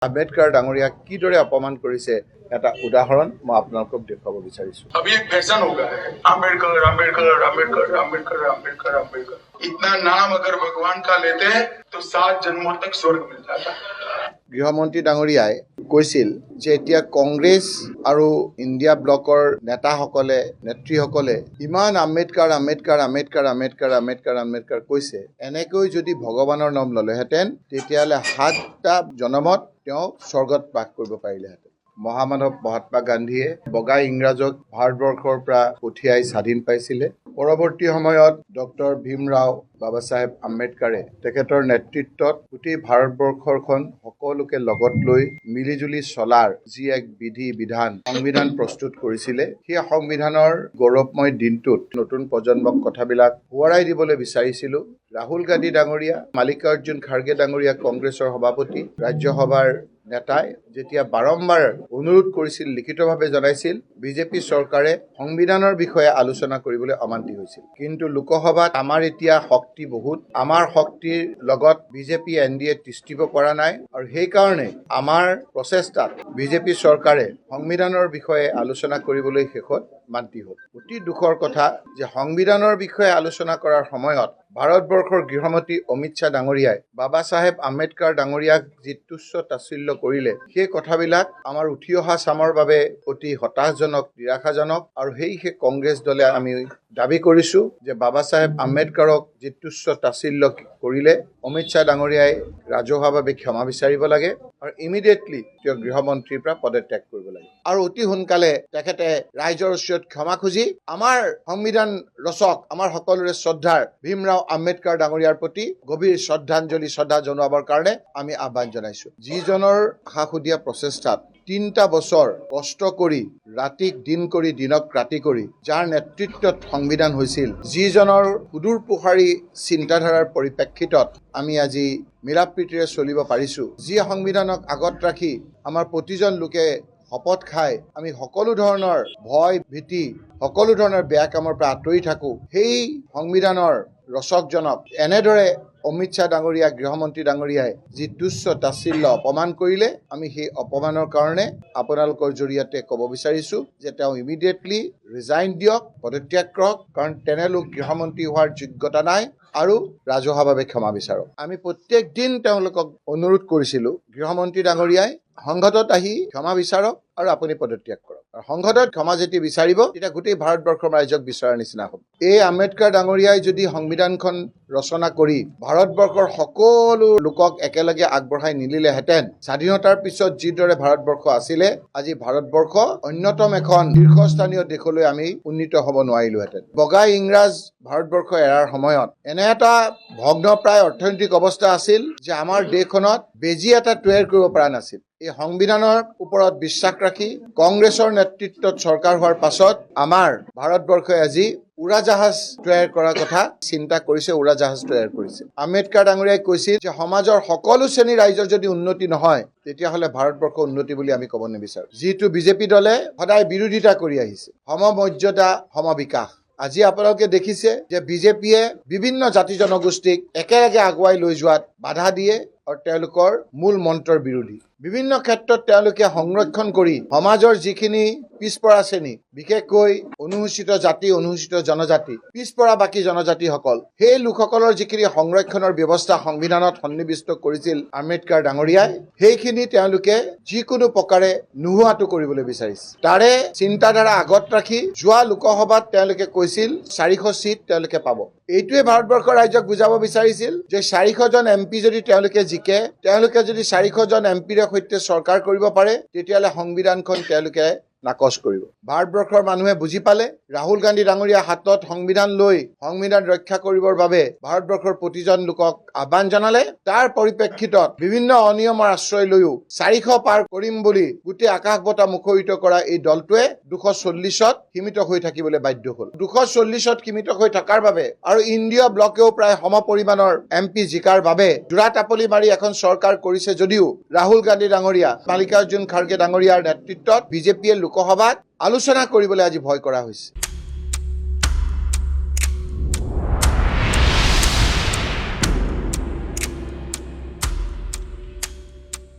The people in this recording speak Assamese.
আম্বেদকাৰ ডাঙৰীয়াক কিদৰে অপমান কৰিছে এটা উদাহৰণ মই আপোনালোকক দেখুৱাব বিচাৰিছো। अभी एक फैशन हो गया है अम्बेडकर अम्बेडकर अम्बेडकर अम्बेडकर अम्बेडकर अम्बेडकर। इतना नाम अगर भगवान का लेते हैं तो 7 जन्मों तक स्वर्ग मिल जाता है। গৃহমন্ত্ৰী ডাঙৰীয়াই কৈছিল যে এতিয়া কংগ্ৰেছ আৰু ইণ্ডিয়া ব্লকৰ নেতাসকলে নেত্ৰীসকলে ইমান আম্বেদকাৰ আম্বেদকাৰ আম্বেদকাৰ আম্বেদকাৰ আম্বেদকাৰ আম্বেদকাৰ কৈছে, এনেকৈ যদি ভগৱানৰ নাম ল'লেহেঁতেন তেতিয়াহ'লে 7টা জনমত তেওঁ স্বৰ্গত বাস কৰিব পাৰিলেহেঁতেন। মহামানৱ মহাত্মা গান্ধীয়ে বগা ইংৰাজক ভাৰতবৰ্ষৰ পৰা পঠিয়াই স্বাধীন পাইছিলে। পৰৱৰ্তী সময়ত ডক্টৰ ভীমৰাও বাবা চাহেব আম্বেদকাৰে তেখেতৰ নেতৃত্বত গোটেই ভাৰতবৰ্ষখন সকলোকে লগত লৈ মিলিজুলি চলাৰ যি এক বিধি বিধান সংবিধান প্ৰস্তুত কৰিছিলে, সেই সংবিধানৰ গৌৰৱময় দিনটোত নতুন প্ৰজন্মক কথাবিলাক সোঁৱৰাই দিবলৈ বিচাৰিছিলো। ৰাহুল গান্ধী ডাঙৰীয়া, মাল্লিকাৰ্জুন খাৰ্গে ডাঙৰীয়া কংগ্ৰেছৰ সভাপতি, ৰাজ্যসভাৰ নেতাই যেতিয়া বাৰম্বাৰ অনুৰোধ কৰিছিল, লিখিতভাৱে জনাইছিল, বিজেপি চৰকাৰে সংবিধানৰ বিষয়ে আলোচনা কৰিবলৈ অমান্তি হৈছিল। কিন্তু লোকসভাত আমাৰ এতিয়া শক্তি বহুত, আমাৰ শক্তিৰ লগত বিজেপি NDA তিষ্ঠিব পৰা নাই আৰু সেইকাৰণে আমাৰ প্ৰচেষ্টাত বিজেপি চৰকাৰে সংবিধানৰ বিষয়ে আলোচনা কৰিবলৈ শেষত মান্তি হ'ল। অতি দুখৰ কথা যে সংবিধানৰ বিষয়ে আলোচনা কৰাৰ সময়ত ভাৰতবৰ্ষৰ গৃহমন্ত্ৰী অমিত শ্বাহ ডাঙৰীয়াই বাবা চাহেব আম্বেদকাৰ ডাঙৰীয়াক যি তুচ্ছ তাচ্ছিল্য কৰিলে, সেই কথাবিলাক আমাৰ উঠি অহা চামৰ বাবে অতি হতাশজনক, নিৰাশাজনক। আৰু সেই কংগ্ৰেছ দলে আমি দাবী কৰিছো যে বাবা চাহেব আম্বেদকাৰক যি তুচ্ছ তাচ্ছিল্য কৰিলে, অমিত শ্বাহ ডাঙৰীয়াই ৰাজহুৱাভাৱে ক্ষমা বিচাৰিব লাগে আৰু ইমিডিয়েটলি তেওঁ গৃহমন্ত্ৰীৰ পৰা পদত্যাগ কৰিব লাগে আৰু অতি সোনকালে তেখেতে ৰাইজৰ ওচৰত ক্ষমা খুজি আমাৰ সংবিধান ৰচক, আমাৰ সকলোৰে শ্ৰদ্ধাৰ ভীমৰাও আম্বেদকাৰ ডাঙৰীয়াৰ প্ৰতি গভীৰ শ্ৰদ্ধা জনোৱাৰ কাৰণে আমি আহ্বান জনাইছো। যিজনৰ সাহসীয়া প্ৰচেষ্টাত 3টা বছৰ কষ্ট কৰি, ৰাতিক দিন কৰি, দিনক ৰাতি কৰি, যাৰ নেতৃত্বত সংবিধান হৈছিল, যিজনৰ সুদূৰ প্ৰসাৰী চিন্তাধাৰাৰ পৰিপ্ৰেক্ষিতত আমি আজি মিলাপ্ৰীতিৰে চলিব পাৰিছো, যি সংবিধানক আগত ৰাখি আমাৰ প্ৰতিজন লোকে শপত খাই আমি সকলো ধৰণৰ ভয় ভীতি, সকলো ধৰণৰ বেয়া কামৰ পৰা আঁতৰি থাকো, সেই সংবিধানৰ ৰচকজনক এনেদৰে অমিত শ্বাহ ডাঙৰীয়া, গৃহমন্ত্ৰী ডাঙৰীয়াই যি তুচ্ছ তাচ্ছিল্য অপমান কৰিলে, আমি সেই অপমানৰ কাৰণে আপোনালোকৰ জৰিয়তে ক'ব বিচাৰিছো যে তেওঁ ইমিডিয়েটলি ৰিজাইন দিয়ক, পদত্যাগ কৰক, কাৰণ তেনেলোক গৃহমন্ত্ৰী হোৱাৰ যোগ্যতা নাই আৰু ৰাজহুৱাভাৱে ক্ষমা বিচাৰক। আমি প্ৰত্যেক দিন তেওঁলোকক অনুৰোধ কৰিছিলো, গৃহমন্ত্ৰী ডাঙৰীয়াই সংসদত আহি ক্ষমা বিচাৰক আৰু আপুনি পদত্যাগ কৰক। আৰু সংসদত ক্ষমা যেতিয়া বিচাৰিব তেতিয়া গোটেই ভাৰতবৰ্ষৰ ৰাইজক বিচৰাৰ নিচিনা হ'ব। এই আম্বেদকাৰ ডাঙৰীয়াই যদি সংবিধানখন ৰচনা কৰি ভাৰতবৰ্ষৰ সকলো লোকক একেলগে আগবঢ়াই নিলিলেহেঁতেন, স্বাধীনতাৰ পিছত যিদৰে ভাৰতবৰ্ষ আছিলে, আজি ভাৰতবৰ্ষ অন্যতম এখন শীৰ্ষস্থানীয় দেশলৈ আমি উন্নীত হ'ব নোৱাৰিলোহেঁতেন। বগা ইংৰাজ ভাৰতবৰ্ষ এৰাৰ সময়ত এনে এটা ভগ্নপ্ৰায় অৰ্থনৈতিক অৱস্থা আছিল যে আমাৰ দেশখনত বেজী এটা তৈয়াৰ কৰিব পৰা নাছিল। এই সংবিধানৰ ওপৰত বিশ্বাস ৰাখি কংগ্ৰেছৰ নেতৃত্বত চৰকাৰ হোৱাৰ পাছত আমাৰ ভাৰতবৰ্ষই আজি উৰাজাহাজ তৈয়াৰ কৰাৰ কথা চিন্তা কৰিছে, উৰাজাহাজ তৈয়াৰ কৰিছে। আম্বেদকাৰ ডাঙৰীয়াই কৈছিল যে সমাজৰ সকলো শ্ৰেণীৰ ৰাইজৰ যদি উন্নতি নহয়, তেতিয়াহ'লে ভাৰতবৰ্ষ উন্নতি বুলি আমি ক'ব নিবিচাৰো। যিটো বিজেপি দলে সদায় বিৰোধিতা কৰি আহিছে, সমমৰ্যাদা সমবিকাশ। আজি আপোনালোকে দেখিছে যে বিজেপিয়ে বিভিন্ন জাতি জনগোষ্ঠীক একেলগে আগুৱাই লৈ যোৱাত বাধা দিয়ে আৰু তেওঁলোকৰ মূল মন্ত্ৰৰ বিৰোধী। বিভিন্ন ক্ষেত্ৰত তেওঁলোকে সংৰক্ষণ কৰি সমাজৰ যিখিনি পিছপৰা শ্ৰেণী, বিশেষকৈ অনুসূচিত জাতি, অনুসূচিত জনজাতি, পিছপৰা বাকী জনজাতিসকল, সেই লোকসকলৰ যিখিনি সংৰক্ষণৰ ব্যৱস্থা সংবিধানত সন্নিৱিষ্ট কৰিছিল আম্বেদকাৰ ডাঙৰীয়াই, সেইখিনি তেওঁলোকে যিকোনো প্ৰকাৰে নোহোৱাটো কৰিবলৈ বিচাৰিছে। তাৰে চিন্তাধাৰা আগত ৰাখি যোৱা লোকসভাত তেওঁলোকে কৈছিল 400 চিট তেওঁলোকে পাব। এইটোৱে ভাৰতবৰ্ষৰ ৰাইজক বুজাব বিচাৰিছিল যে 400 জন MP যদি তেওঁলোকে জিকে, তেওঁলোকে যদি 400 জন MPৰ সৈতে চৰকাৰ কৰিব পাৰে, তেতিয়াহ'লে সংবিধানখন তেওঁলোকে নাকচ কৰিব। ভাৰতবৰ্ষৰ মানুহে বুজি পালে, ৰাহুল গান্ধী ডাঙৰীয়া হাতত সংবিধান লৈ সংবিধান ৰক্ষা কৰিবৰ বাবে ভাৰতবৰ্ষৰ প্ৰতিজন লোকক আহ্বান জনালে। তাৰ পৰিপ্ৰেক্ষিতত বিভিন্ন অনিয়মৰ আশ্ৰয় লৈও 400 পাৰ কৰিম বুলি গোটেই আকাশ বঁটা মুখৰিত কৰা এই দলটোৱে 240ত সীমিত হৈ থাকিবলৈ বাধ্য হ'ল। 240ত সীমিত হৈ থকাৰ বাবে আৰু ইণ্ডিয়া ব্লকেও প্ৰায় সমপৰিমাণৰ MP জিকাৰ বাবে জোৰা টাপলি মাৰি এখন চৰকাৰ কৰিছে যদিও ৰাহুল গান্ধী ডাঙৰীয়া, মাল্লিকাৰ্জুন খাৰ্গে ডাঙৰীয়াৰ নেতৃত্বত বিজেপিয়ে লোকসভাত আলোচনা কৰিবলৈ আজি ভয় কৰা হৈছে।